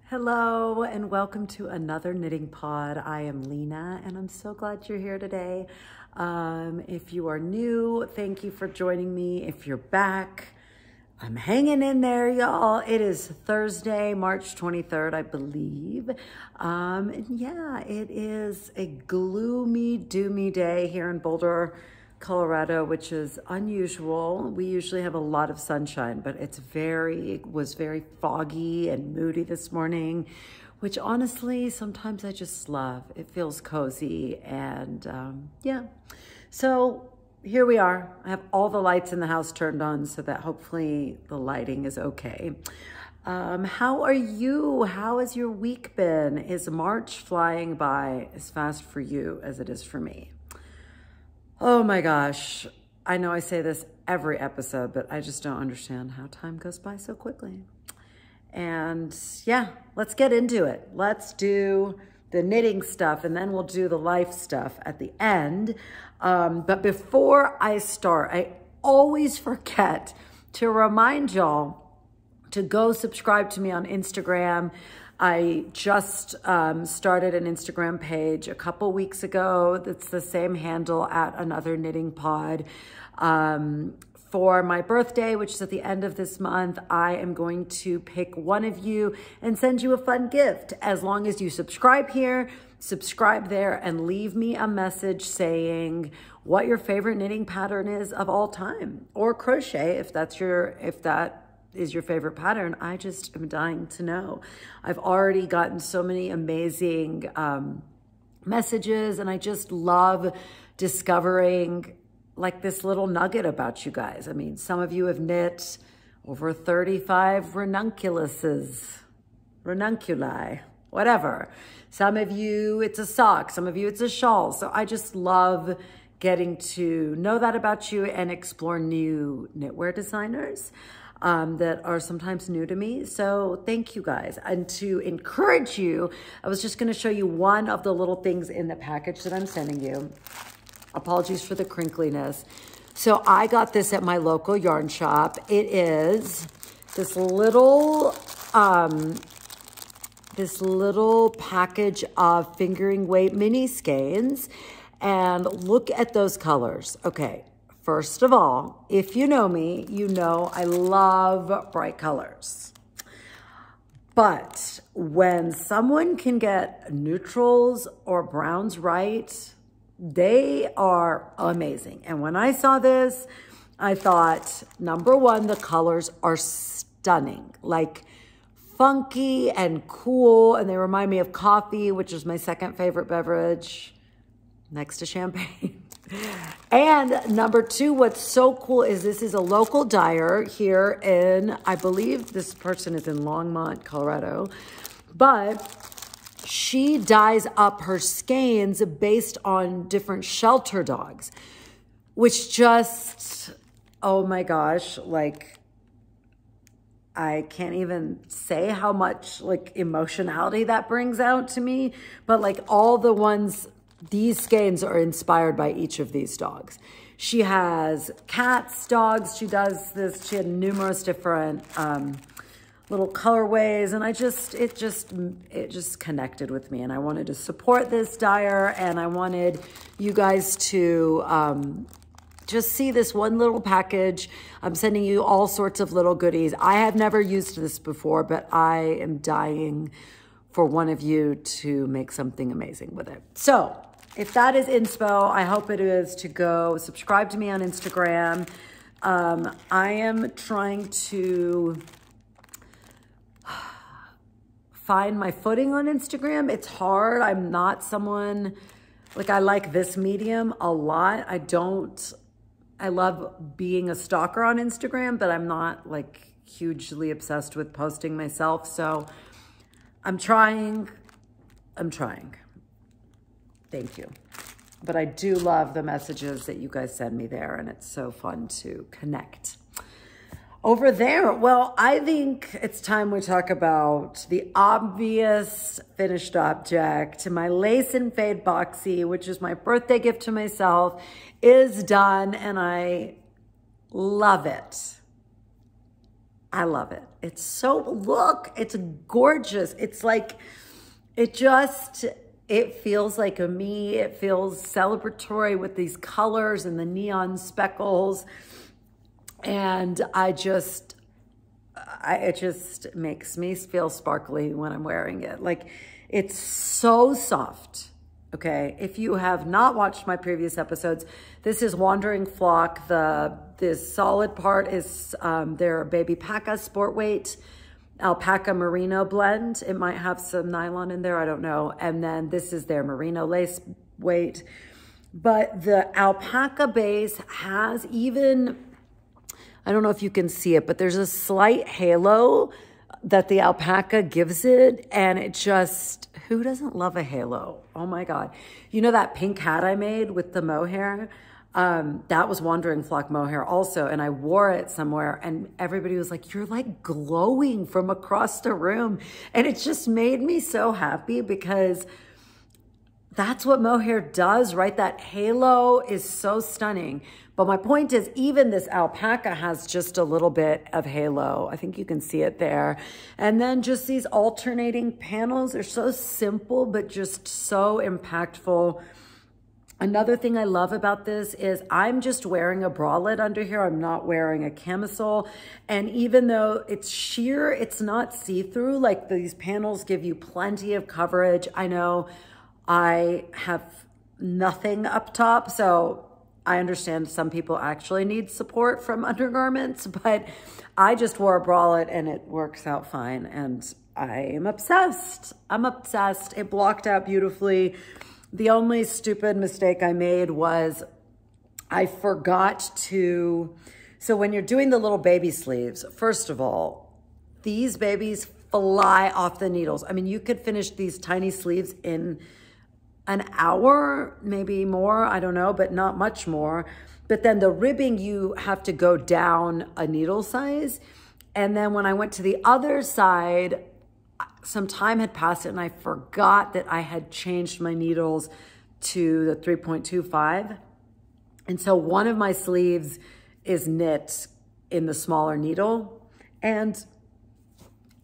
Hello and welcome to another knitting pod. I am Lena and I'm so glad you're here today. If you are new, thank you for joining me. If you're back, I'm hanging in there, y'all. It is Thursday, March 23rd, I believe. And yeah, it is a gloomy, doomy day here in Boulder, Colorado, which is unusual. We usually have a lot of sunshine, but it was very foggy and moody this morning, which honestly, sometimes I just love. It feels cozy and yeah. So here we are. I have all the lights in the house turned on so that hopefully the lighting is okay. How are you? How has your week been? Is March flying by as fast for you as it is for me? Oh my gosh. I know I say this every episode, but I just don't understand how time goes by so quickly. And yeah, let's get into it. Let's do the knitting stuff and then we'll do the life stuff at the end. But before I start, I always forget to remind y'all to go subscribe to me on Instagram. I just started an Instagram page a couple weeks ago. That's the same handle at Another Knitting Pod. For my birthday, which is at the end of this month, I am going to pick one of you and send you a fun gift. As long as you subscribe here, subscribe there, and leave me a message saying what your favorite knitting pattern is of all time, or crochet if that is your favorite pattern. I just am dying to know. I've already gotten so many amazing messages, and I just love discovering like this little nugget about you guys. I mean, some of you have knit over 35 ranunculi, whatever. Some of you, it's a sock. Some of you, it's a shawl. So I just love getting to know that about you and explore new knitwear designers that are sometimes new to me. So thank you guys. And to encourage you, I was just gonna show you one of the little things in the package that I'm sending you. Apologies for the crinkliness. So I got this at my local yarn shop. It is this little package of fingering weight mini skeins. And look at those colors. Okay. First of all, if you know me, you know I love bright colors. But when someone can get neutrals or browns right, they are amazing. And when I saw this, I thought, number one, the colors are stunning, like funky and cool. And they remind me of coffee, which is my second favorite beverage next to champagne. And number two, what's so cool is this is a local dyer here in, I believe this person is in Longmont, Colorado, but she dyes up her skeins based on different shelter dogs, which just, oh my gosh, like I can't even say how much like emotionality that brings out to me, but like all the ones, these skeins are inspired by each of these dogs. She has cats, dogs. She does this. She had numerous different little colorways, and it just connected with me. And I wanted to support this dyer, and I wanted you guys to just see this one little package. I'm sending you all sorts of little goodies. I have never used this before, but I am dying for one of you to make something amazing with it. So if that is inspo, I hope it is to go subscribe to me on Instagram. I am trying to find my footing on Instagram. It's hard. I'm not someone, like I like this medium a lot. I love being a stalker on Instagram, but I'm not like hugely obsessed with posting myself. So I'm trying. Thank you. But I do love the messages that you guys send me there, and it's so fun to connect. Over there, well, I think it's time we talk about the obvious finished object. My lace and fade boxy, which is my birthday gift to myself, is done, and I love it. I love it. It's so, look, it's gorgeous. It's like, it feels like a me. It feels celebratory with these colors and the neon speckles. And it just makes me feel sparkly when I'm wearing it. Like, it's so soft. Okay, if you have not watched my previous episodes, this is Wandering Flock. This solid part is their Baby Paca Sport Weight Alpaca Merino blend. It might have some nylon in there, I don't know. And then this is their Merino Lace weight. But the alpaca base has even, I don't know if you can see it, but there's a slight halo that the alpaca gives it. And it just, who doesn't love a halo? Oh my God. You know that pink hat I made with the mohair? That was Wandering Flock mohair also. And I wore it somewhere and everybody was like, you're like glowing from across the room. And it just made me so happy because that's what mohair does, right? That halo is so stunning. But my point is, even this alpaca has just a little bit of halo. I think you can see it there. And then just these alternating panels are so simple, but just so impactful. Another thing I love about this is I'm just wearing a bralette under here. I'm not wearing a camisole. And even though it's sheer, it's not see-through. Like, these panels give you plenty of coverage. I know I have nothing up top, so I understand some people actually need support from undergarments, but I just wore a bralette and it works out fine. And I am obsessed. I'm obsessed. It blocked out beautifully. The only stupid mistake I made was I forgot to, so when you're doing the little baby sleeves, first of all, these babies fly off the needles. I mean, you could finish these tiny sleeves in an hour, maybe more, I don't know, but not much more. But then the ribbing, you have to go down a needle size. And then when I went to the other side, some time had passed and I forgot that I had changed my needles to the 3.25. And so one of my sleeves is knit in the smaller needle and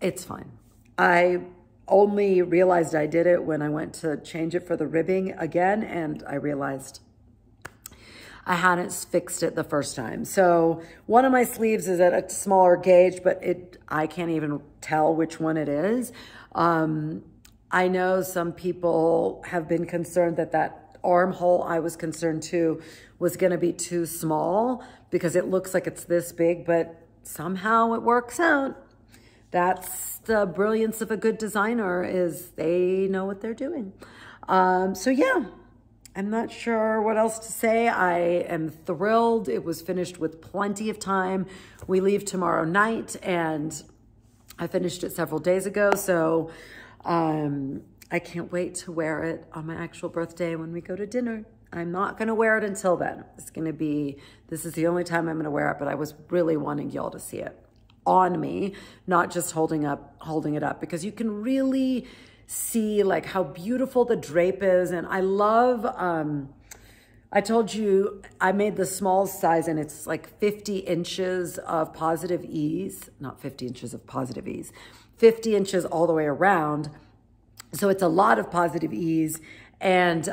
it's fine. I only realized I did it when I went to change it for the ribbing again, and I realized I hadn't fixed it the first time. So one of my sleeves is at a smaller gauge, but I can't even tell which one it is. I know some people have been concerned that that armhole I was concerned too was gonna be too small because it looks like it's this big, but somehow it works out. That's the brilliance of a good designer, is they know what they're doing. So yeah, I'm not sure what else to say. I am thrilled. It was finished with plenty of time. We leave tomorrow night and I finished it several days ago. So I can't wait to wear it on my actual birthday when we go to dinner. I'm not gonna wear it until then. This is the only time I'm gonna wear it, but I was really wanting y'all to see it on me, not just holding it up, because you can really see like how beautiful the drape is. And I love, I told you I made the small size and it's like 50 inches of positive ease, not 50 inches of positive ease, 50 inches all the way around. So it's a lot of positive ease. And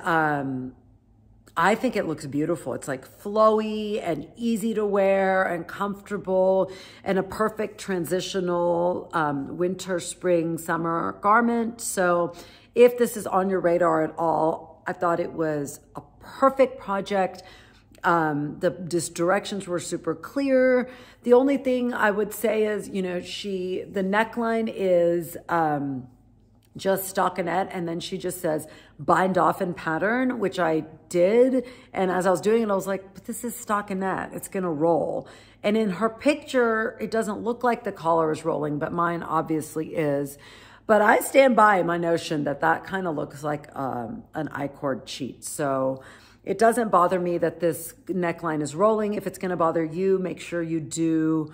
I think it looks beautiful. It's like flowy and easy to wear and comfortable and a perfect transitional winter, spring, summer garment. So if this is on your radar at all, I thought it was a perfect project. The directions were super clear. The only thing I would say is, you know, the neckline is just stockinette, and then she just says bind off in pattern, which I did. And as I was doing it, I was like, but this is stockinette, it's gonna roll. And in her picture, it doesn't look like the collar is rolling, but mine obviously is. But I stand by my notion that that kind of looks like an I-cord cheat. So it doesn't bother me that this neckline is rolling. If it's gonna bother you, make sure you do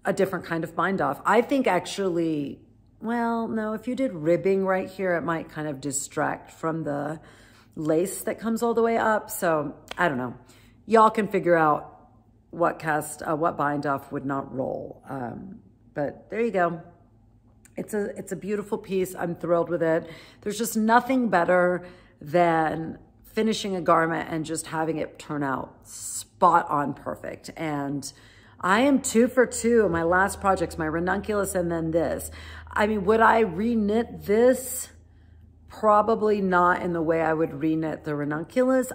a different kind of bind off. I think actually, well, no, if you did ribbing right here, it might kind of distract from the lace that comes all the way up. So I don't know. Y'all can figure out what bind off would not roll. but there you go. It's a beautiful piece. I'm thrilled with it. There's just nothing better than finishing a garment and just having it turn out spot on perfect. And I am 2 for 2. My last projects, my ranunculus and then this. I mean, would I reknit this? Probably not in the way I would reknit the ranunculus.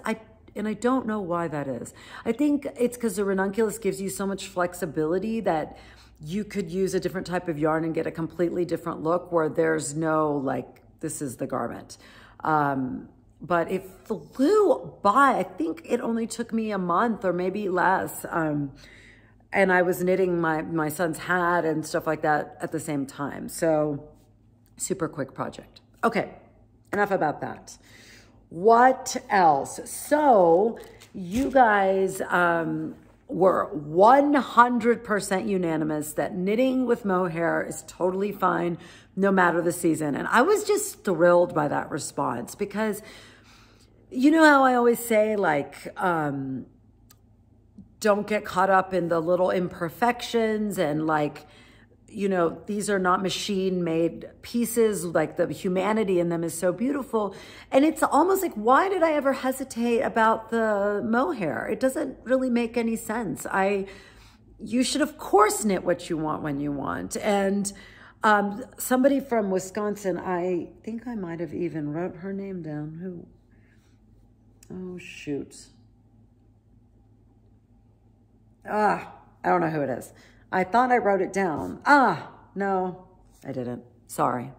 And I don't know why that is. I think it's because the ranunculus gives you so much flexibility that you could use a different type of yarn and get a completely different look where there's no, like, this is the garment. But it flew by. I think it only took me a month or maybe less. And I was knitting my son's hat and stuff like that at the same time. So super quick project. Okay, enough about that. What else? So you guys were 100% unanimous that knitting with mohair is totally fine no matter the season. And I was just thrilled by that response because you know how I always say, like, don't get caught up in the little imperfections and, like, you know, these are not machine-made pieces. Like, the humanity in them is so beautiful. And it's almost like, why did I ever hesitate about the mohair? It doesn't really make any sense. You should, of course, knit what you want when you want. And somebody from Wisconsin, I think I might have even wrote her name down. Who? Oh, shoot. I don't know who it is. I thought I wrote it down. No, I didn't. Sorry.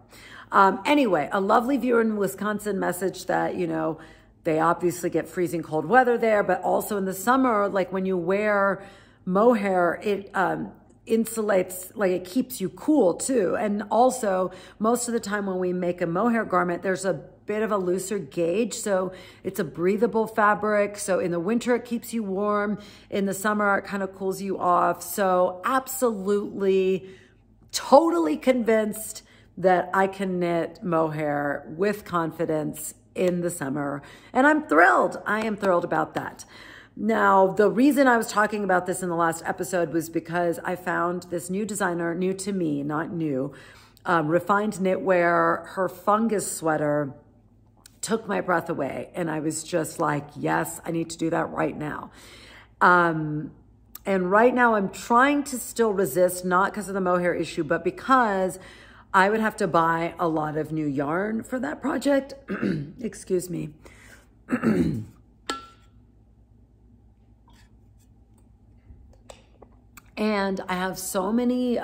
Anyway, a lovely viewer in Wisconsin messaged that, you know, they obviously get freezing cold weather there, but also in the summer, like when you wear mohair, it insulates, like it keeps you cool too. And also, most of the time when we make a mohair garment, there's a bit of a looser gauge, so it's a breathable fabric. So in the winter, it keeps you warm. In the summer, it kind of cools you off. So absolutely, totally convinced that I can knit mohair with confidence in the summer. And I'm thrilled. I am thrilled about that. Now, the reason I was talking about this in the last episode was because I found this new designer, new to me, not new, Refined Knitwear. Her fungus sweater took my breath away. And I was just like, yes, I need to do that right now. And right now I'm trying to still resist, not because of the mohair issue, but because I would have to buy a lot of new yarn for that project. Excuse me. And I have so many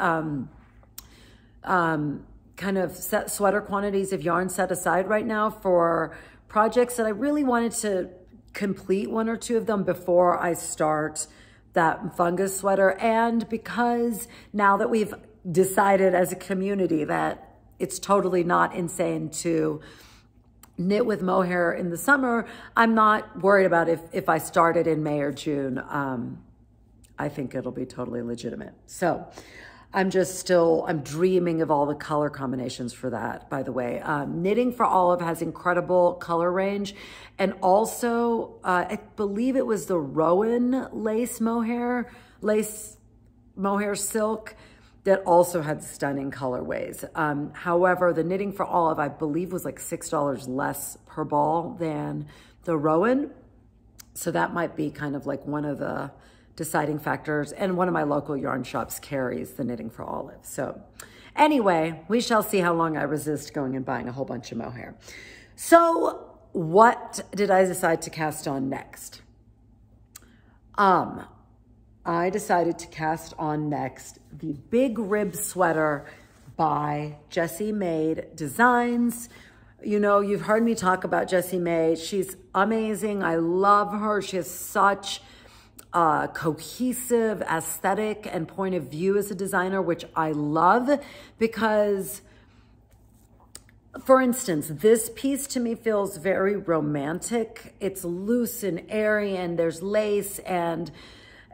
kind of set sweater quantities of yarn set aside right now for projects that I really wanted to complete 1 or 2 of them before I start that fungus sweater. And because now that we've decided as a community that it's totally not insane to knit with mohair in the summer, I'm not worried about if I started in May or June. I think it'll be totally legitimate. So I'm dreaming of all the color combinations for that, by the way. Knitting for Olive has incredible color range. And also, I believe it was the Rowan lace mohair silk that also had stunning colorways. However, the Knitting for Olive, I believe, was like $6 less per ball than the Rowan. So that might be kind of like one of the deciding factors. And one of my local yarn shops carries the Knitting for Olive. So anyway, we shall see how long I resist going and buying a whole bunch of mohair. So what did I decide to cast on next? I decided to cast on next the Big Rib Sweater by Jessie Made Designs. You know, you've heard me talk about Jessie Made. She's amazing. I love her. She has such cohesive aesthetic and point of view as a designer, which I love because, for instance, this piece to me feels very romantic. It's loose and airy and there's lace and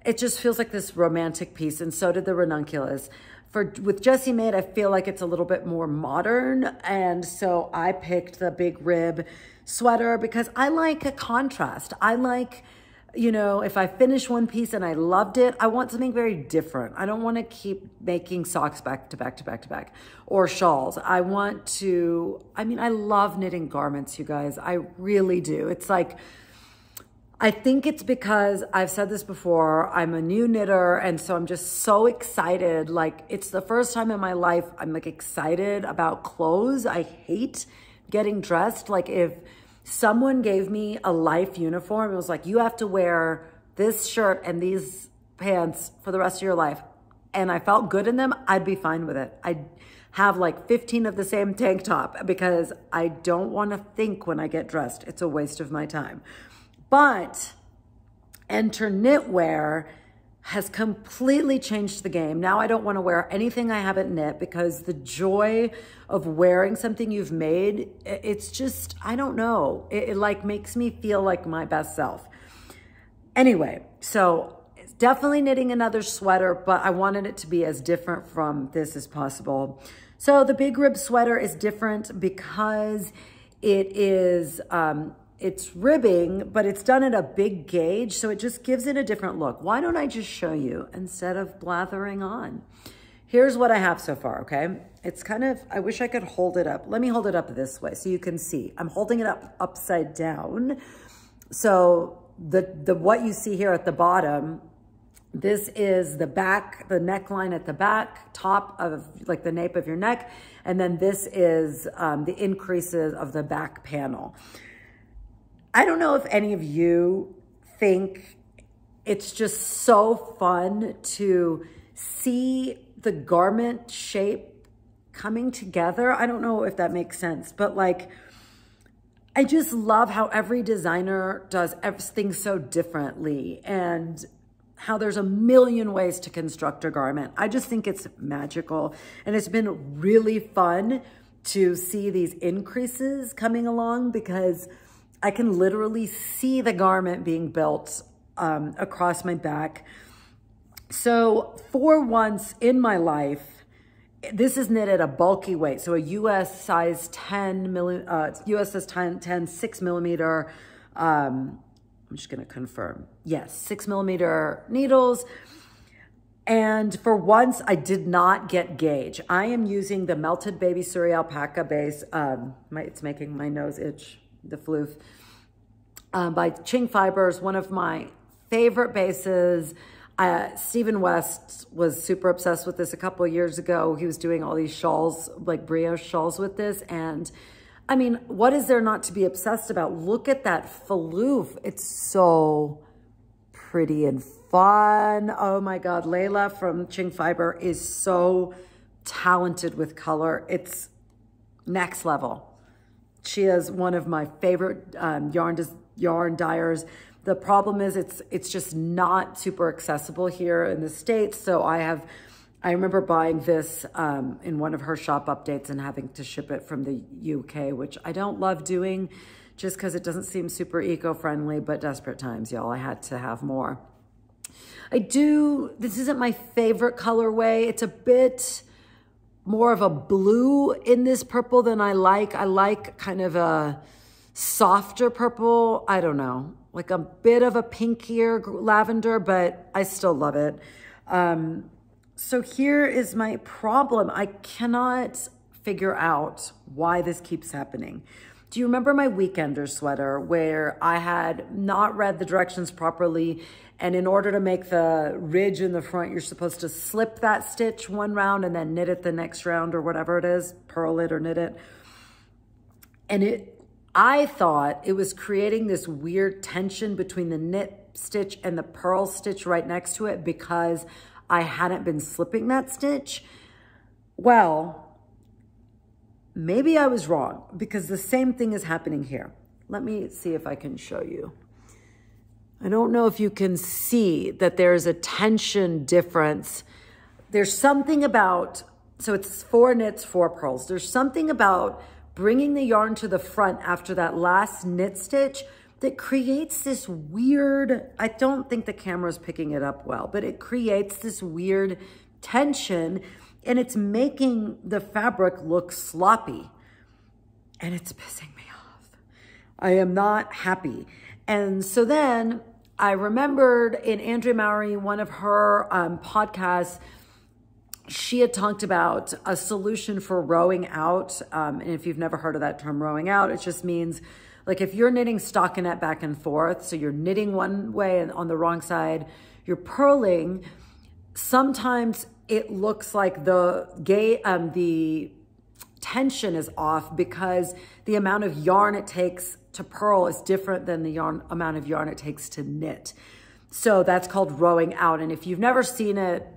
it just feels like this romantic piece. And so did the ranunculus. With Jessie Made, I feel like it's a little bit more modern. And so I picked the Big Rib Sweater because I like a contrast. I like You know, if I finish one piece and I loved it, I want something very different. I don't want to keep making socks back to back to back to back or shawls. I want to, I mean, I love knitting garments, you guys. I really do. It's like, I think it's because I've said this before, I'm a new knitter. And so I'm just so excited. Like, it's the first time in my life I'm like excited about clothes. I hate getting dressed. Like, if someone gave me a life uniform, it was like, you have to wear this shirt and these pants for the rest of your life, and I felt good in them, I'd be fine with it. I'd have like 15 of the same tank top because I don't want to think when I get dressed. It's a waste of my time. But enter knitwear has completely changed the game. Now I don't want to wear anything I haven't knit because the joy of wearing something you've made, it's just, I don't know. It like makes me feel like my best self. Anyway, so it's definitely knitting another sweater, but I wanted it to be as different from this as possible. So the big rib sweater is different because it is, it's ribbing, but it's done at a big gauge, so it just gives it a different look. Why don't I just show you instead of blathering on? Here's what I have so far, okay? It's kind of, I wish I could hold it up. Let me hold it up this way so you can see. I'm holding it up upside down. So the what you see here at the bottom, this is the back, the neckline at the back, top of like the nape of your neck, and then this is the increases of the back panel. I don't know if any of you think it's just so fun to see the garment shape coming together. I don't know if that makes sense, but like, I just love how every designer does everything so differently and how there's a million ways to construct a garment. I just think it's magical, and it's been really fun to see these increases coming along because I can literally see the garment being built across my back. So for once in my life, this is knit at a bulky weight. So a US size 10, US size 10, 6 millimeter, I'm just gonna confirm. Yes, 6 millimeter needles. And for once, I did not get gauge. I am using the Melted Baby Suri Alpaca base. It's making my nose itch. The floof by Ching Fibers, one of my favorite bases. Stephen West was super obsessed with this a couple of years ago. He was doing all these shawls, like brioche shawls with this. And I mean, what is there not to be obsessed about? Look at that floof. It's so pretty and fun. Oh my God, Layla from Ching Fiber is so talented with color. It's next level. She is one of my favorite yarn dyers. The problem is it's just not super accessible here in the States. So I remember buying this in one of her shop updates and having to ship it from the UK, which I don't love doing just because it doesn't seem super eco-friendly, but desperate times, y'all. I had to have more. This isn't my favorite colorway. It's a bit more of a blue in this purple than I like. I like kind of a softer purple. I don't know, like a bit of a pinkier lavender, but I still love it. So here is my problem. I cannot figure out why this keeps happening. Do you remember my Weekender sweater where I had not read the directions properly, and in order to make the ridge in the front, you're supposed to slip that stitch one round and then knit it the next round or whatever it is, purl it or knit it. And I thought it was creating this weird tension between the knit stitch and the purl stitch right next to it because I hadn't been slipping that stitch. Well, maybe I was wrong because the same thing is happening here. Let me see if I can show you. I don't know if you can see that there's a tension difference. There's something about, so it's 4 knits, 4 purls. There's something about bringing the yarn to the front after that last knit stitch that creates this weird, I don't think the camera's picking it up well, but it creates this weird tension, and it's making the fabric look sloppy, and it's pissing me off. I am not happy. And so then I remembered in Andrea Mowry, one of her podcasts, she had talked about a solution for rowing out. And if you've never heard of that term, rowing out, it just means like if you're knitting stockinette back and forth, so you're knitting one way and on the wrong side, you're purling, sometimes it looks like the tension is off because the amount of yarn it takes to purl is different than the amount of yarn it takes to knit. So that's called rowing out. And if you've never seen it,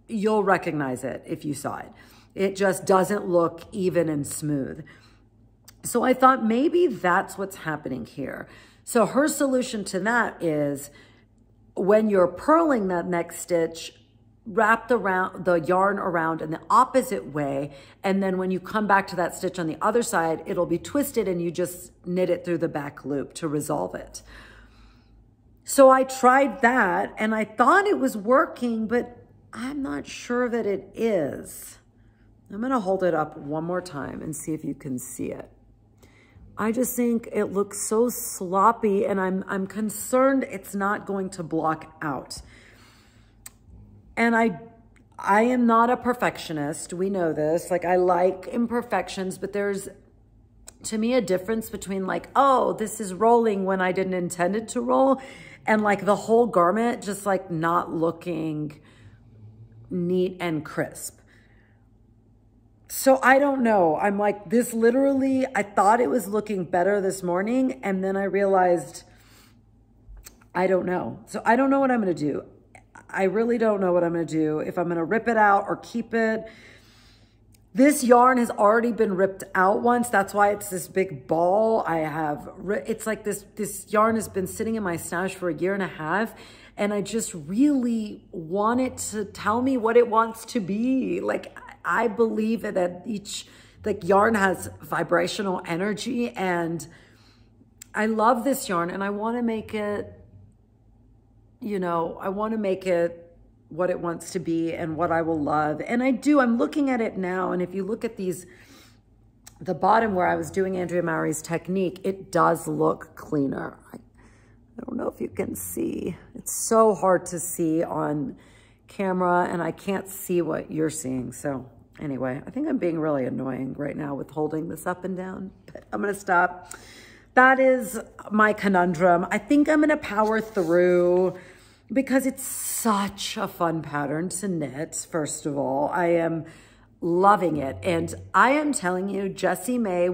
you'll recognize it if you saw it. It just doesn't look even and smooth. So I thought maybe that's what's happening here. So her solution to that is when you're purling that next stitch, wrap the yarn around in the opposite way. And then when you come back to that stitch on the other side, it'll be twisted and you just knit it through the back loop to resolve it. So I tried that and I thought it was working, but I'm not sure that it is. I'm gonna hold it up one more time and see if you can see it. I just think it looks so sloppy and I'm concerned it's not going to block out. And I am not a perfectionist. We know this. Like I like imperfections, but there's, to me, a difference between like, oh, this is rolling when I didn't intend it to roll, and like the whole garment just like not looking neat and crisp. So I don't know. I'm like, this literally, I thought it was looking better this morning, and then I realized I don't know. So I don't know what I'm going to do. I really don't know what I'm going to do, if I'm going to rip it out or keep it. This yarn has already been ripped out once. That's why it's this big ball. It's like this yarn has been sitting in my stash for 1.5 years. And I just really want it to tell me what it wants to be. Like, I believe that each, like, yarn has vibrational energy, and I love this yarn and I want to make it, you know, I want to make it what it wants to be and what I will love. And I do, I'm looking at it now. And if you look at these, the bottom where I was doing Andrea Mowry's technique, it does look cleaner. I don't know if you can see. It's so hard to see on camera and I can't see what you're seeing. So anyway, I think I'm being really annoying right now with holding this up and down, but I'm going to stop. That is my conundrum. I think I'm going to power through because it's such a fun pattern to knit. First of all, I am loving it. And I am telling you, Jessie May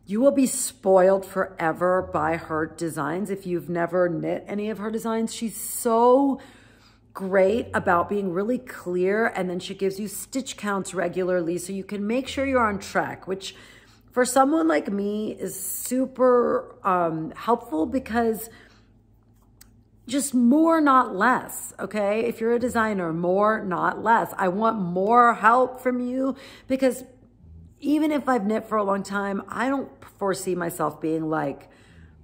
you will be spoiled forever by her designs. If you've never knit any of her designs, she's so great about being really clear. And then she gives you stitch counts regularly so you can make sure you're on track, which for someone like me is super helpful, because just more, not less, okay? If you're a designer, more, not less. I want more help from you, because even if I've knit for a long time, I don't foresee myself being like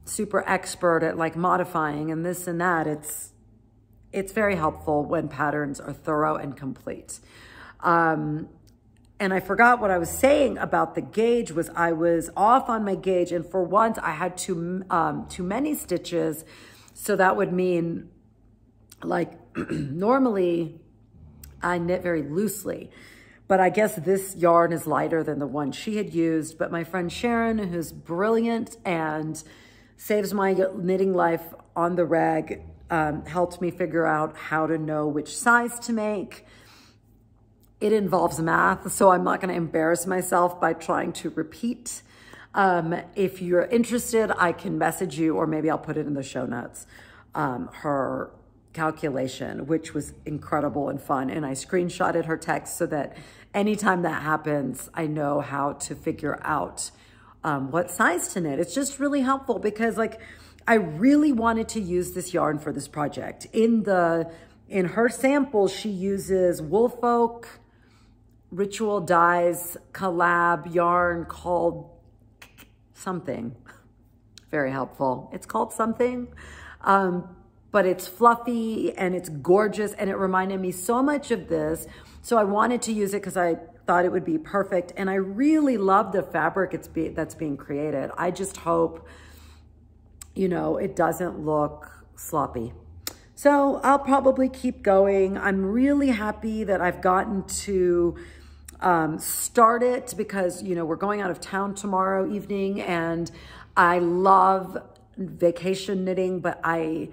super expert at like modifying and this and that. It's very helpful when patterns are thorough and complete. And I forgot what I was saying about the gauge. Was I was off on my gauge, and for once I had too many stitches. So that would mean, like, normally I knit very loosely, but I guess this yarn is lighter than the one she had used. But my friend Sharon, who's brilliant and saves my knitting life on the reg, helped me figure out how to know which size to make. It involves math, so I'm not going to embarrass myself by trying to repeat. If you're interested, I can message you, or maybe I'll put it in the show notes, her calculation, which was incredible and fun. And I screenshotted her text so that anytime that happens, I know how to figure out what size to knit. It's just really helpful because, like, I really wanted to use this yarn for this project. In her sample, she uses Woolfolk Ritual Dyes collab yarn called something. Very helpful. It's called something, but it's fluffy and it's gorgeous, and it reminded me so much of this. So I wanted to use it because I thought it would be perfect, and I really love the fabric that's being created. I just hope, you know, it doesn't look sloppy. So I'll probably keep going. I'm really happy that I've gotten to start it because, you know, we're going out of town tomorrow evening, and I love vacation knitting, but I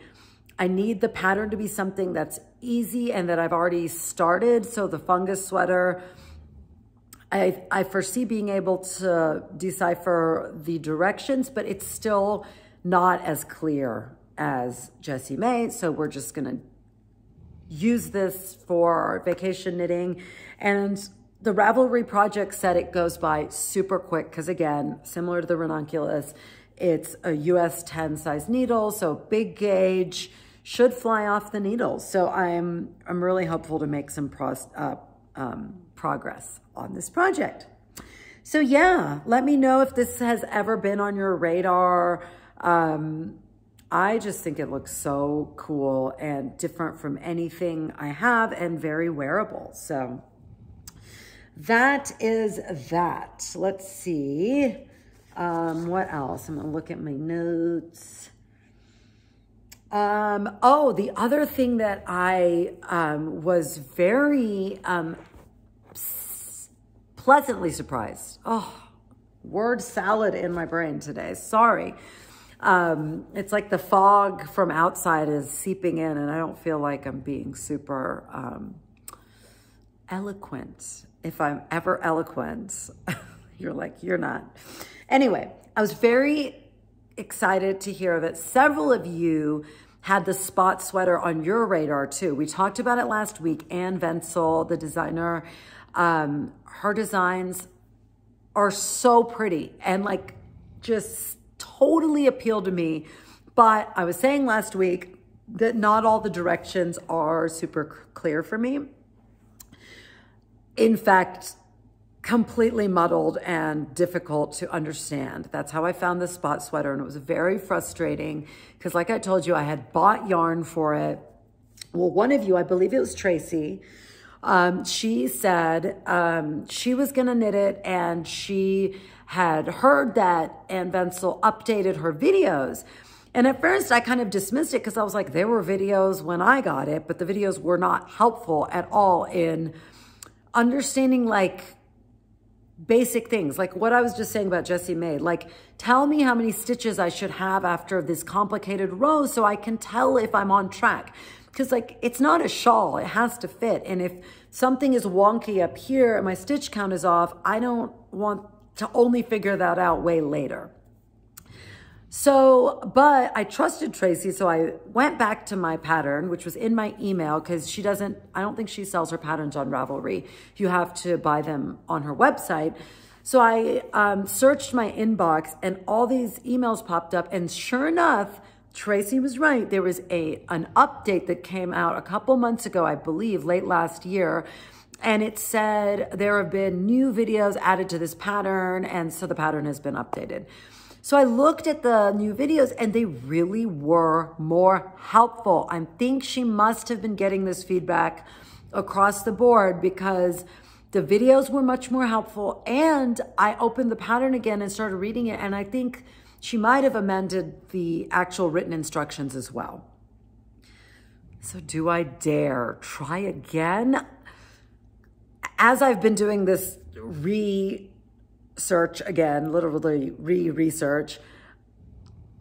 need the pattern to be something that's easy and that I've already started. So the fungus sweater, I foresee being able to decipher the directions, but it's still not as clear as Jessie May. So we're just gonna use this for vacation knitting. And the Ravelry project said it goes by super quick because, again, similar to the ranunculus, it's a US 10 size needle, so big gauge, should fly off the needle. So I'm really hopeful to make some progress on this project. So yeah, let me know if this has ever been on your radar. I just think it looks so cool and different from anything I have and very wearable. So that is that. Let's see. What else? I'm gonna look at my notes. Oh, the other thing that I was very pleasantly surprised. Oh, word salad in my brain today. Sorry. It's like the fog from outside is seeping in, and I don't feel like I'm being super eloquent. If I'm ever eloquent, you're like, you're not. Anyway, I was very excited to hear that several of you had the spot sweater on your radar too. We talked about it last week. Anne Wenzel, the designer, her designs are so pretty and like just totally appealed to me. But I was saying last week that not all the directions are super clear for me. In fact, completely muddled and difficult to understand. That's how I found the spot sweater, and it was very frustrating because, like I told you, I had bought yarn for it. Well, one of you, I believe it was Tracy, she said she was gonna knit it, and she had heard that Anne Wenzel updated her videos. And at first I kind of dismissed it because I was like, there were videos when I got it, but the videos were not helpful at all in understanding like basic things, like what I was just saying about Jessie May. Like, tell me how many stitches I should have after this complicated row so I can tell if I'm on track. Because like, it's not a shawl, it has to fit. And if something is wonky up here and my stitch count is off, I don't want to only figure that out way later. So, but I trusted Tracy, so I went back to my pattern, which was in my email, because she doesn't, I don't think she sells her patterns on Ravelry. You have to buy them on her website. So I searched my inbox and all these emails popped up, and sure enough, Tracy was right. There was an update that came out a couple months ago, I believe, late last year, and it said there have been new videos added to this pattern, and so the pattern has been updated. So I looked at the new videos and they really were more helpful. I think she must have been getting this feedback across the board because the videos were much more helpful, and I opened the pattern again and started reading it, and I think she might have amended the actual written instructions as well. So do I dare try again? As I've been doing this research again, literally research,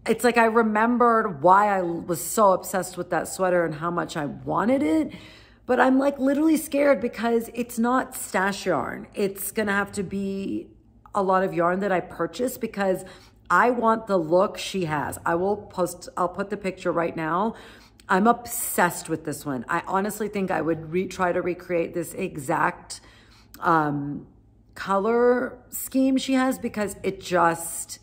it's like I remembered why I was so obsessed with that sweater and how much I wanted it. But I'm like literally scared because it's not stash yarn. It's gonna have to be a lot of yarn that I purchase because I want the look she has. I'll put the picture right now. I'm obsessed with this one. I honestly think I would try to recreate this exact color scheme she has because it just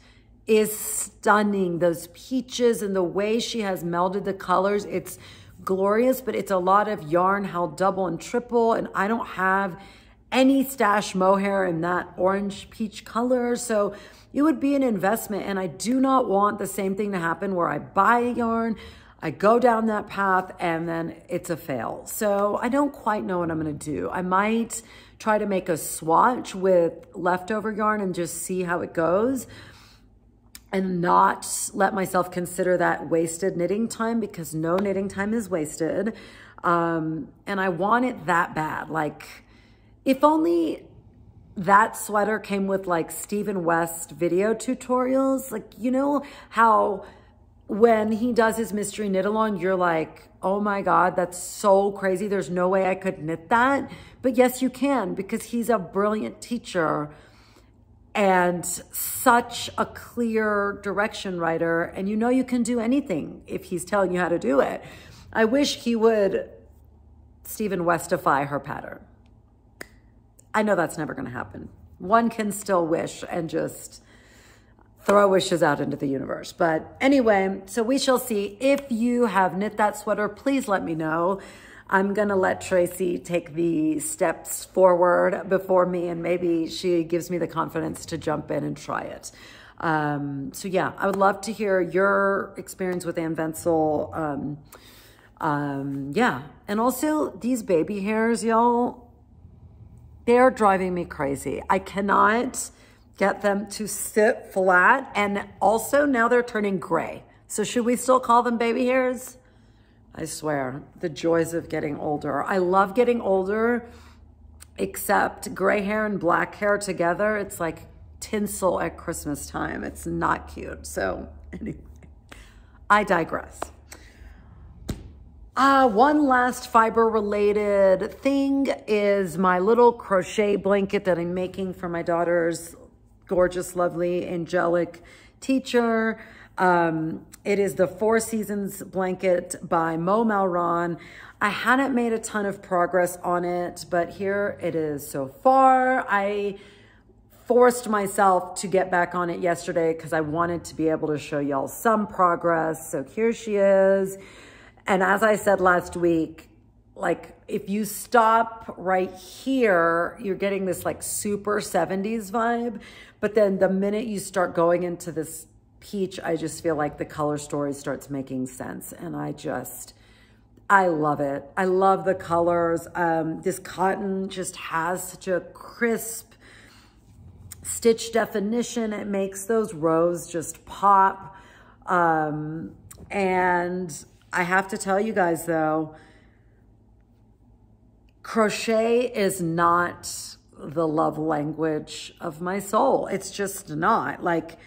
is stunning. Those peaches and the way she has melded the colors, it's glorious, but it's a lot of yarn held double and triple, and I don't have any stash mohair in that orange peach color, so it would be an investment, and I do not want the same thing to happen where I buy a yarn, I go down that path, and then it's a fail. So I don't quite know what I'm gonna do. I might try to make a swatch with leftover yarn and just see how it goes. and not let myself consider that wasted knitting time, because no knitting time is wasted. And I want it that bad. Like, if only that sweater came with like Stephen West video tutorials. Like, you know how when he does his mystery knit along, you're like, oh my God, that's so crazy. There's no way I could knit that. But yes, you can, because he's a brilliant teacher and such a clear direction writer. And you know you can do anything if he's telling you how to do it. I wish he would Stephen Westify her pattern. I know that's never going to happen. One can still wish and just throw wishes out into the universe. But anyway, so we shall see. If you have knit that sweater, please let me know. I'm going to let Tracy take the steps forward before me, and maybe she gives me the confidence to jump in and try it. So yeah, I would love to hear your experience with Ann Wenzel. Yeah. And also these baby hairs, y'all, they're driving me crazy. I cannot get them to sit flat. And also now they're turning gray. So should we still call them baby hairs? I swear, the joys of getting older. I love getting older, except gray hair and black hair together. It's like tinsel at Christmas time. It's not cute. So anyway, I digress. One last fiber related thing is my little crochet blanket that I'm making for my daughter's gorgeous, lovely, angelic teacher. It is the Four Seasons blanket by Mo Malron. I hadn't made a ton of progress on it, but here it is so far. I forced myself to get back on it yesterday because I wanted to be able to show y'all some progress. So here she is. And as I said last week, like if you stop right here, you're getting this like super 70s vibe. But then the minute you start going into this peach, I just feel like the color story starts making sense. And I love it. I love the colors. This cotton just has such a crisp stitch definition. It makes those rows just pop. And I have to tell you guys though, crochet is not the love language of my soul. It's just not. Like,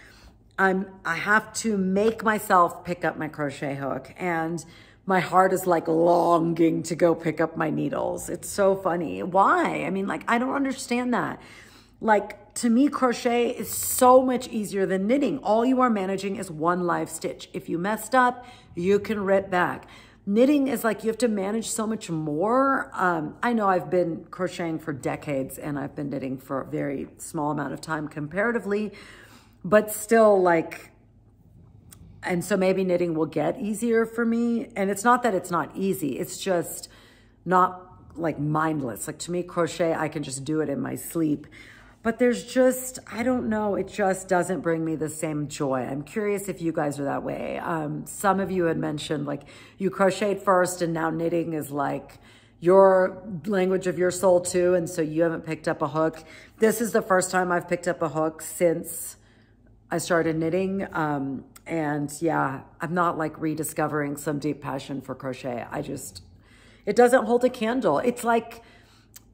I have to make myself pick up my crochet hook, and my heart is like longing to go pick up my needles. It's so funny. Why? I mean, like, I don't understand that. Like, to me, crochet is so much easier than knitting. All you are managing is one live stitch. If you messed up, you can rip back. Knitting is like, you have to manage so much more. I know I've been crocheting for decades and I've been knitting for a very small amount of time comparatively, but still like, and so maybe knitting will get easier for me. And it's not that it's not easy. It's just not like mindless. Like to me, crochet, I can just do it in my sleep. But there's just, I don't know, it just doesn't bring me the same joy. I'm curious if you guys are that way. Some of you had mentioned like you crocheted first and now knitting is like your language of your soul too. And so you haven't picked up a hook. This is the first time I've picked up a hook since I started knitting. And yeah, I'm not like rediscovering some deep passion for crochet. It doesn't hold a candle. It's like,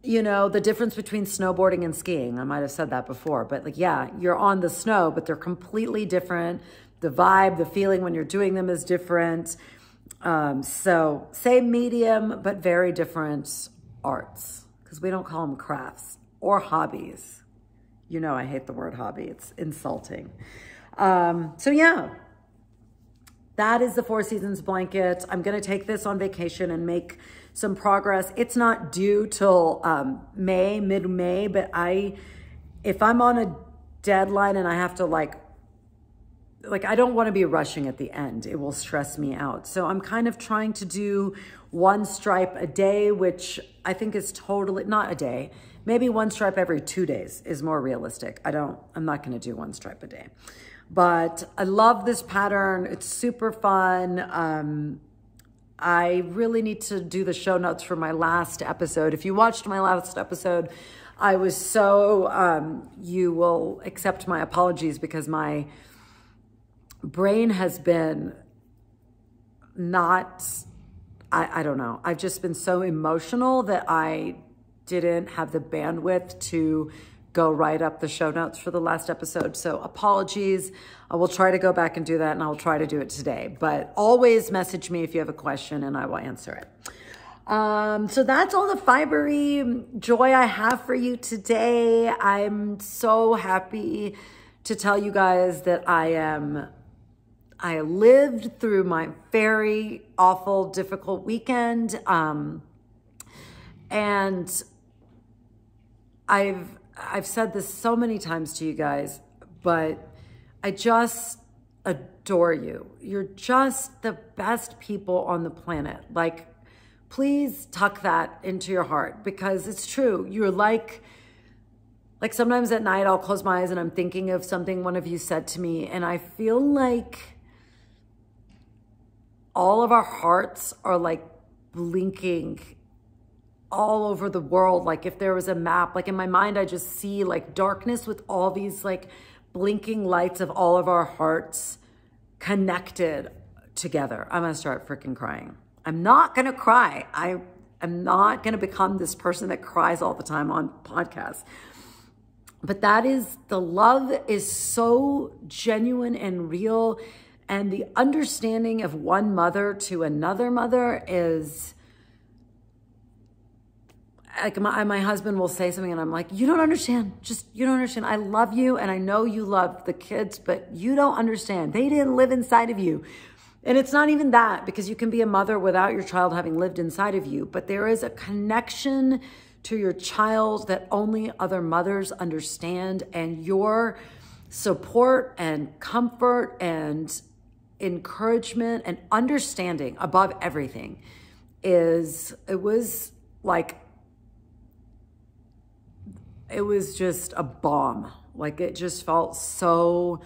you know, the difference between snowboarding and skiing. I might have said that before, but like, yeah, you're on the snow, but they're completely different. The vibe, the feeling when you're doing them is different. So same medium, but very different arts, because we don't call them crafts or hobbies. You know, I hate the word hobby. It's insulting. So yeah, that is the Four Seasons blanket. I'm going to take this on vacation and make some progress. It's not due till mid-May, but if I'm on a deadline and I have to like I don't want to be rushing at the end. It will stress me out. So I'm kind of trying to do one stripe a day, which I think is totally not a day. Maybe one stripe every 2 days is more realistic. I'm not going to do one stripe a day. But I love this pattern. It's super fun. I really need to do the show notes for my last episode. If you watched my last episode, I was so, you will accept my apologies because my brain has been not, I don't know. I've just been so emotional that I didn't have the bandwidth to go write up the show notes for the last episode. So apologies. I will try to go back and do that, and I'll try to do it today. But always message me if you have a question and I will answer it. So that's all the fibery joy I have for you today. I'm so happy to tell you guys that I lived through my very awful, difficult weekend. And I've said this so many times to you guys, but I just adore you. You're just the best people on the planet. Like, please tuck that into your heart, because it's true. You're like sometimes at night I'll close my eyes and I'm thinking of something one of you said to me, and I feel like all of our hearts are like blinking all over the world. Like if there was a map, like in my mind, I just see like darkness with all these like blinking lights of all of our hearts connected together. I'm gonna start freaking crying. I'm not gonna cry. I'm not gonna become this person that cries all the time on podcasts. But that is, the love is so genuine and real. And the understanding of one mother to another mother is, like my husband will say something and I'm like, you don't understand. You don't understand. I love you and I know you love the kids, but you don't understand. They didn't live inside of you. And it's not even that, because you can be a mother without your child having lived inside of you. But there is a connection to your child that only other mothers understand. And your support and comfort and encouragement and understanding above everything it was just a balm. Like it just felt so,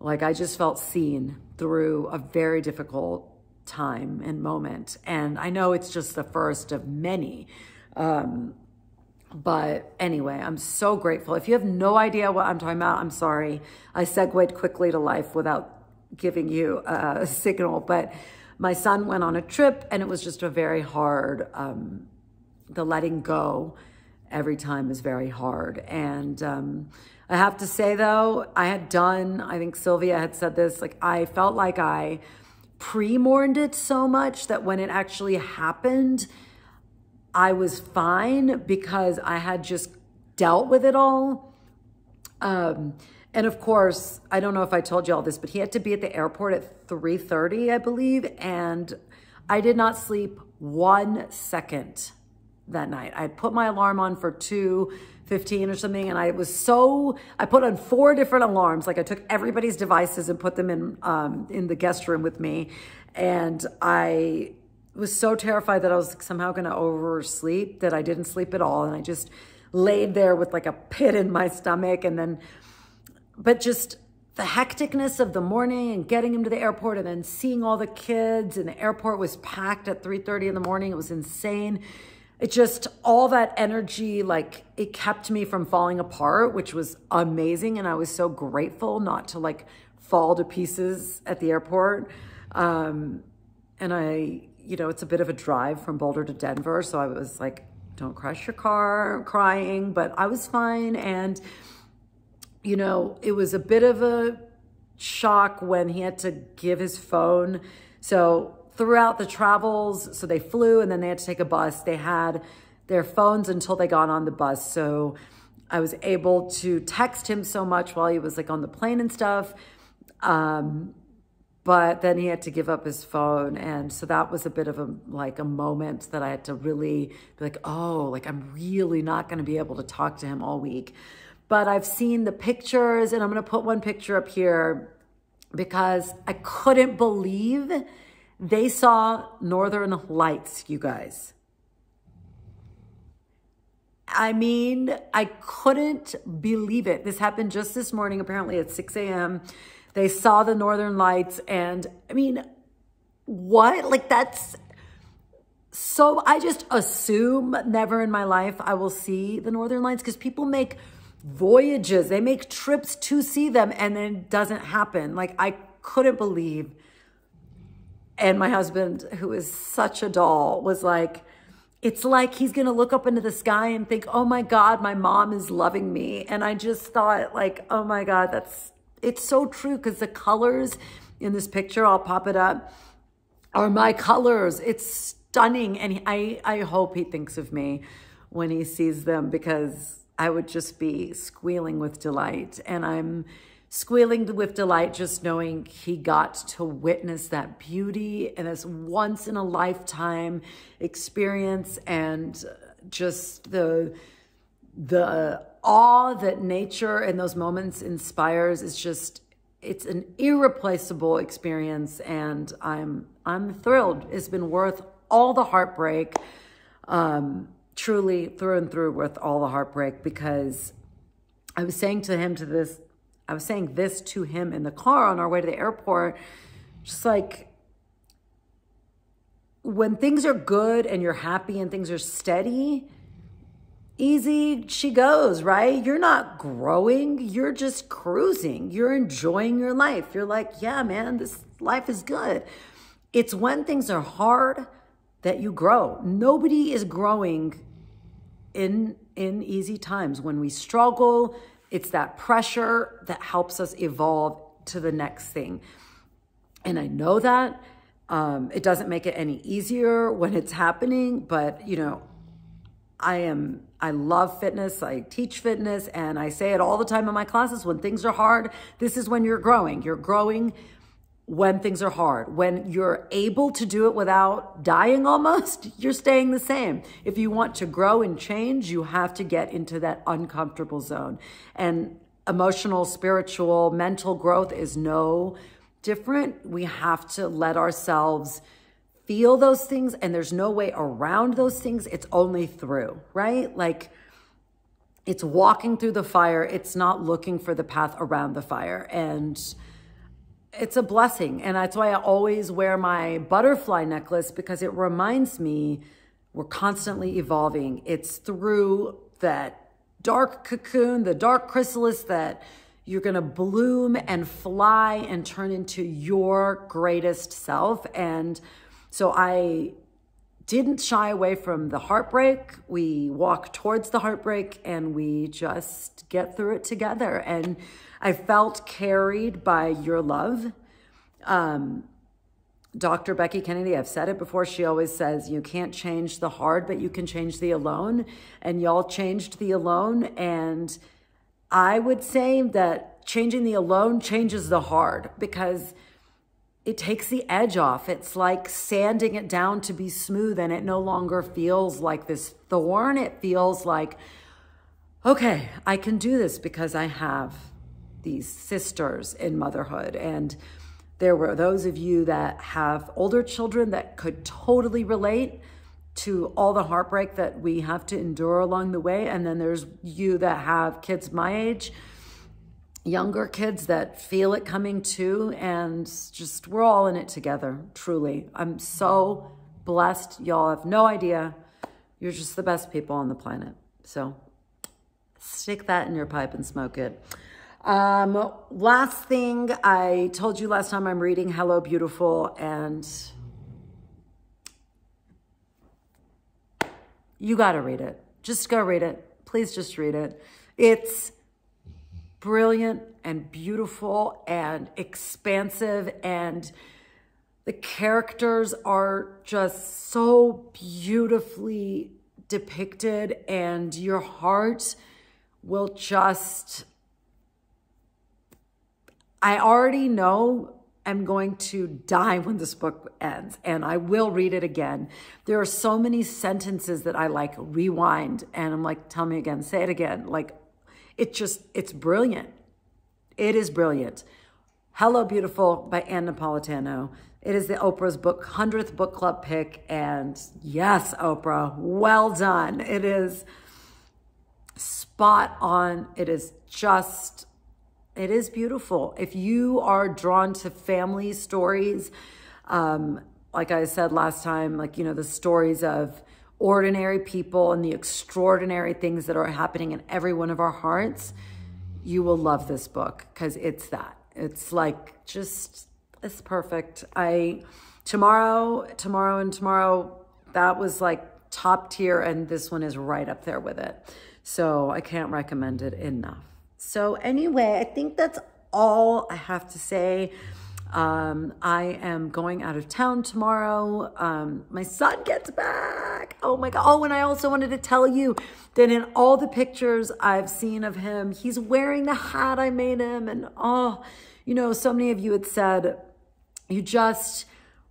like I just felt seen through a very difficult time and moment. And I know it's just the first of many. But anyway, I'm so grateful. If you have no idea what I'm talking about, I'm sorry. I segued quickly to life without giving you a signal, but my son went on a trip and it was just a very hard, the letting go every time is very hard. And I have to say though, I think Sylvia had said this, like I felt like I pre-mourned it so much that when it actually happened, I was fine because I had just dealt with it all. And of course, I don't know if I told you all this, but he had to be at the airport at 3:30, I believe. And I did not sleep 1 second that night. I put my alarm on for 2:15 or something. And I put on 4 different alarms. Like I took everybody's devices and put them in the guest room with me. And I was so terrified that I was somehow going to oversleep that I didn't sleep at all. And I just laid there with like a pit in my stomach. But just the hecticness of the morning and getting him to the airport and then seeing all the kids, and the airport was packed at 3:30 in the morning. It was insane. It just, all that energy, like it kept me from falling apart, which was amazing. And I was so grateful not to like fall to pieces at the airport. And it's a bit of a drive from Boulder to Denver. So I was like, don't crash your car, crying, but I was fine. And it was a bit of a shock when he had to give his phone. So throughout the travels, so they flew and then they had to take a bus. They had their phones until they got on the bus. So I was able to text him so much while he was like on the plane and stuff. But then he had to give up his phone. And so that was a bit of a moment that I had to really be like, oh, like I'm really not going to be able to talk to him all week. But I've seen the pictures, and I'm going to put one picture up here because I couldn't believe they saw Northern Lights, you guys. I mean, I couldn't believe it. This happened just this morning, apparently at 6 a.m. They saw the Northern Lights, and I mean, what? Like that's so, I just assume never in my life I will see the Northern Lights, because people make voyages, they make trips to see them, and then it doesn't happen. Like I couldn't believe. And my husband, who is such a doll, was like, it's like he's going to look up into the sky and think, oh my God, my mom is loving me. And I just thought like, oh my God, it's so true, because the colors in this picture, I'll pop it up, are my colors. It's stunning. And I hope he thinks of me when he sees them, because I would just be squealing with delight. And I'm squealing with delight just knowing he got to witness that beauty and this once in a lifetime experience, and just the awe that nature in those moments inspires is just, it's an irreplaceable experience. And I'm thrilled. It's been worth all the heartbreak, truly through and through worth all the heartbreak, because I was saying this to him in the car on our way to the airport, just like, when things are good and you're happy and things are steady, easy she goes, right? You're not growing, you're just cruising. You're enjoying your life. You're like, yeah, man, this life is good. It's when things are hard that you grow. Nobody is growing in easy times. When we struggle, it's that pressure that helps us evolve to the next thing. And I know that it doesn't make it any easier when it's happening, but you know, I love fitness. I teach fitness, and I say it all the time in my classes. When things are hard, this is when you're growing. You're growing when things are hard. When you're able to do it without dying almost, you're staying the same. If you want to grow and change, you have to get into that uncomfortable zone. And emotional, spiritual, mental growth is no different. We have to let ourselves feel those things, and there's no way around those things. It's only through, right? Like, it's walking through the fire. It's not looking for the path around the fire. And it's a blessing. And that's why I always wear my butterfly necklace, because it reminds me we're constantly evolving. It's through that dark cocoon, the dark chrysalis, that you're going to bloom and fly and turn into your greatest self. And so I didn't shy away from the heartbreak. We walk towards the heartbreak, and we just get through it together. And I felt carried by your love. Dr. Becky Kennedy, I've said it before, she always says, you can't change the hard, but you can change the alone. And y'all changed the alone. And I would say that changing the alone changes the hard, because it takes the edge off. It's like sanding it down to be smooth, and it no longer feels like this thorn. It feels like, okay, I can do this because I have these sisters in motherhood. And there were those of you that have older children that could totally relate to all the heartbreak that we have to endure along the way. And then there's you that have kids my age, younger kids that feel it coming too. And just, we're all in it together, truly. I'm so blessed. Y'all have no idea. You're just the best people on the planet. So stick that in your pipe and smoke it. Last thing, I told you last time, I'm reading Hello Beautiful, and you got to read it. Just go read it. Please just read it. It's brilliant and beautiful and expansive, and the characters are just so beautifully depicted, and your heart will just, I already know I'm going to die when this book ends, and I will read it again. There are so many sentences that I like rewind, and I'm like, tell me again, say it again. Like, it's brilliant. It is brilliant. Hello Beautiful by Ann Napolitano. It is the Oprah's 100th book club pick, and yes, Oprah, well done. It is spot on. It is just, it is beautiful. If you are drawn to family stories, like I said last time, like, you know, the stories of ordinary people and the extraordinary things that are happening in every one of our hearts, you will love this book, because it's that. It's like just it's perfect. Tomorrow, that was like top tier, and this one is right up there with it. So I can't recommend it enough. So anyway, I think that's all I have to say. I am going out of town tomorrow. My son gets back. Oh my God. Oh, and I also wanted to tell you that in all the pictures I've seen of him, he's wearing the hat I made him. And oh, you know, so many of you had said you just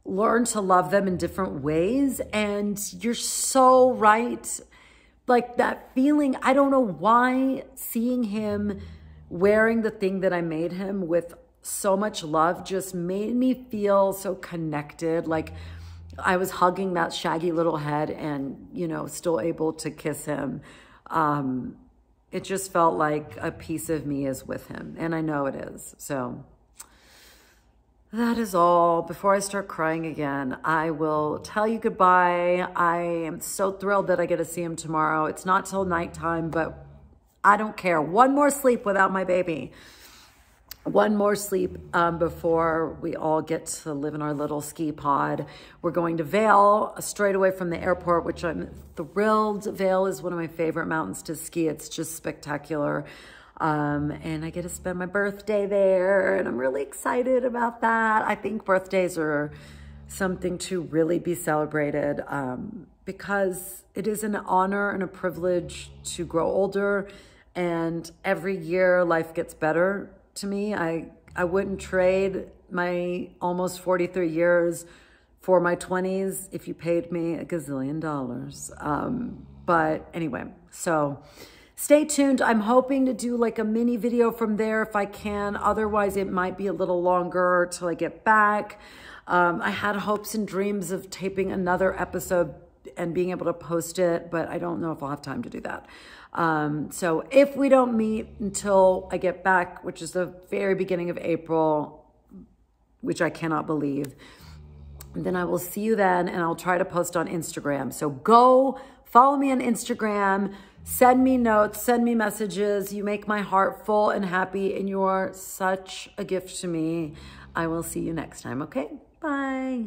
learn to love them in different ways. And you're so right. Like that feeling, I don't know why seeing him wearing the thing that I made him with so much love just made me feel so connected. Like I was hugging that shaggy little head and, you know, still able to kiss him. It just felt like a piece of me is with him, and I know it is. So that is all. Before I start crying again, I will tell you goodbye. I am so thrilled that I get to see him tomorrow. It's not till nighttime, but I don't care. One more sleep without my baby. One more sleep before we all get to live in our little ski pod. We're going to Vail, straight away from the airport, which I'm thrilled. Vail is one of my favorite mountains to ski. It's just spectacular. And I get to spend my birthday there, and I'm really excited about that. I think birthdays are something to really be celebrated because it is an honor and a privilege to grow older, and every year life gets better to me. I wouldn't trade my almost 43 years for my 20s if you paid me $1 gazillion. But anyway, so stay tuned. I'm hoping to do like a mini video from there if I can. Otherwise, it might be a little longer till I get back. I had hopes and dreams of taping another episode and being able to post it, but I don't know if I'll have time to do that. So if we don't meet until I get back, which is the very beginning of April, which I cannot believe, then I will see you then, and I'll try to post on Instagram. So go follow me on Instagram, send me notes, send me messages. You make my heart full and happy, and you are such a gift to me. I will see you next time, okay? Bye.